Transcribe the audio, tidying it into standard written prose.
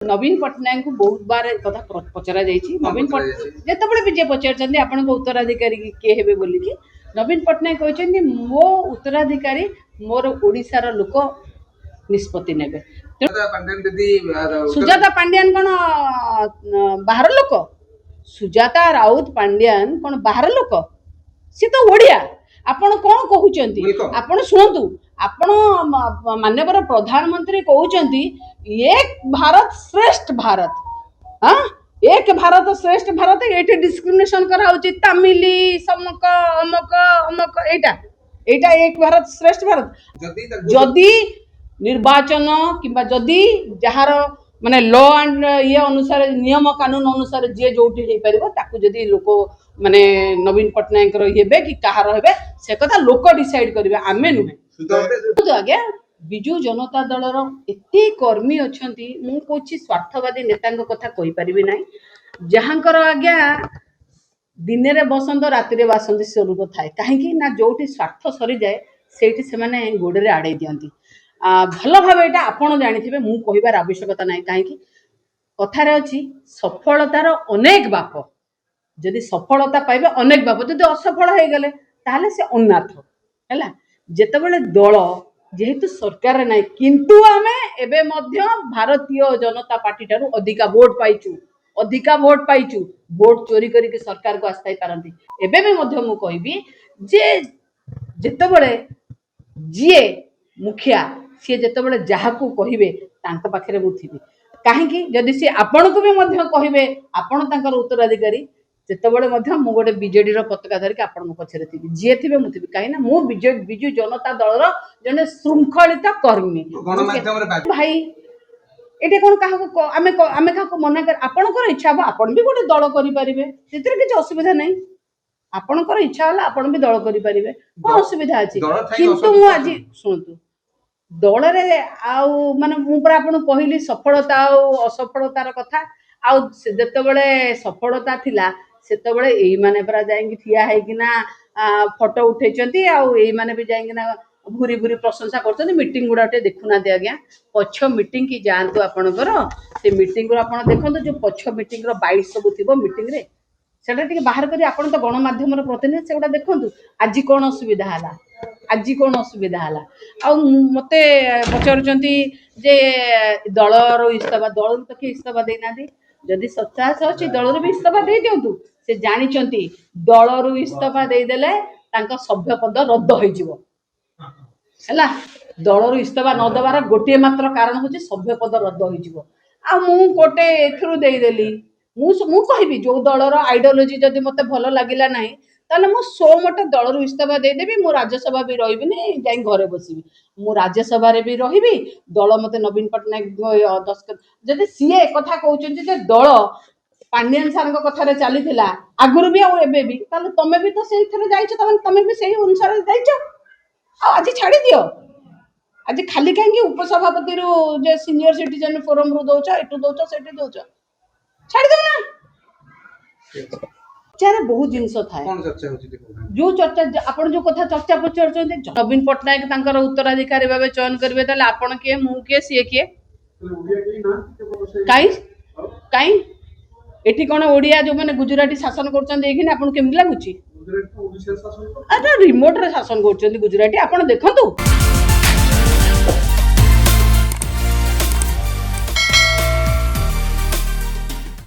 नवीन पट्टनायक को बहुत बार कथा पचरा नवीन पट्टनायक जो भी जे पचार आपण उत्तराधिकारी किए हे बोलिकी नवीन पट्टनायक कहते मो उत्तराधिकारी मोर ओडिशार लोक निष्पत्ति नेबे। सुजाता पांड्यान कौन बाहर लोक? सुजाता राउत पांड्यान कौन बाहर लोक? सी तो ओडिया। आपण कौन कहउचंती? आपण सुनतु आपण माननीय प्रधानमंत्री कहउचंती एक भारत श्रेष्ठ भारत। हाँ एक भारत श्रेष्ठ भारत ये डिस्क्रिमिनेशन करा तमिली समक अमक अमक एटा एटा एक भारत श्रेष्ठ भारत जदि निर्वाचन किंबा जदि जहार माने लॉ एंड ये अनुसार नियम कानून अनुसार जे जोटी हे परिबो ताकू जदि लोक माने नवीन पट्टनायक हेबे कि कहार हेबे से कथा लोक डिसाइड करिवे आमे नुहे। आज्ञा विजु जनता दलर एते कर्मी अछंती मु कोछि स्वार्थवादी नेतांग कथा कहि परिबि नै जहांकर आज्ञा दिन रे बसंत राति रे बासंत स्वरूप थाए काहेकि ना जोटी स्वार्थ सरी जाए सेठी से माने गोडे रे आडे दियंती। भल भाव एटा आपण जानिथिबे मु कहिबार आवश्यकता नै काहेकि कथारे अछि सफलतार अनेक बाप जदि सफलता पाइबे अनेक बाप जदि असफल हे गले ताले से अनाथ हैला जेतेबेले दल जेहेतु सरकार नै किंतु आमे एबे मध्य भारतीय जनता पार्टी टारु अधिका वोट पाइचु वोट चोरी करी के सरकार को आस्थाई पारंती एबे भी मध्य मु कहबी जे जेतेबेले जिए मुखिया सी जेतेबेले जाहाकू कहिबे तांक पाखरे मु थिबी काहेकि जदि सी आपण को भी मध्य कहिबे आपण तांकर उत्तराधिकारी जेतेबेले मध्य मु गोटे बीजेडी रो पताका धरिक आपण मु पछरे थिबी जे थिबे मु थिबी काहे ना मु बिजु जनता दल रो जने शृंखलित कर्मी भाई एटे कोन काहा आमे काहा मना कर आपनकर इच्छा बा आपण भी गोटे दल करि परिबे सेतिर किछ असुविधा नै आपनकर इच्छा होला आपण भी दल करि परिबे कोन असुविधा अछि किंतु मु आज सुनतु दल रे आउ माने मु पर आपण कहली सफलता आउ असफलतार कथा आउ जेतेबेले सफलता थिला सेतेबेले एई माने परा जाईंगी ठिया है कि ना फोटो उठेचंती आउ एई माने भी जाईंगी ना भूरी भूरी प्रशंसा करछंती मीटिंग गुडाटे देखुना दे आज्ञा पछ मीटिंग की जानतु आपनकर से मीटिंग रो आपण देखंतु जो पछ मीटिंग रो बाइट सब थिबो मीटिंग रे सेटा टिके बाहर करी आपण तो गण माध्यम रो प्रतिनिधि सेटा देखंतु आज कोन असुविधा हला आज कोन असुविधा हला आ मते पचारचंती जे दल रो इस्तफा दल तो के इस्तफा देना दी जदि सच्चास अछि दल रो भी इस्तफा दे दियंतु से जानिचंती दल रो इस्तफा दे देले तांका सभ्य पद रद्द होई जिवो हैला दल रो इस्तफा न दबार गोटे मात्र कारण होची सभ्य पद रद्द होई जिवो आ मु गोटे एथरु दे देली मु कहबी जो दल रो आइडियोलॉजी जदि मते भलो लागिला नाही ताले मु 100 मटे दल रो इस्तफा दे देबी मु राज्यसभा भी रहिबी नै जाई घरे बसिबी मु राज्यसभा रे भी रहिबी दल मते नवीन पट्टनायक दस्खत जदि सीए कथा कहउचंती जे दल पांड्यान सार को कथा रे चलीथिला आगुरु भी आ एबे भी ताले तमे भी तो सेही थरे जाइछो तमे भी सेही अनुसार जाइछो आ आज छाड़ी दियो आज खाली काहेकि उपसभापति रो जे सीनियर सिटीजन फोरम रो दोछ एटू दोछ सेठी दोछ छाड़ी दो ना चारे बहुत जिंस थाए कोन चर्चा होची जो चर्चा आपण जो कथा चर्चा पचरचंती नवीन पट्टनायक तांकर उत्तराधिकारी भाबे चयन करबे ताले आपण के मु के सी के काई एठी कोन ओडिया जो माने गुजराती शासन करचंती एखिने आपण केमि लागुची गुजराती ओडिसा शासन अच्छा रिमोट रे शासन करचंती गुजराती आपण देखंतु।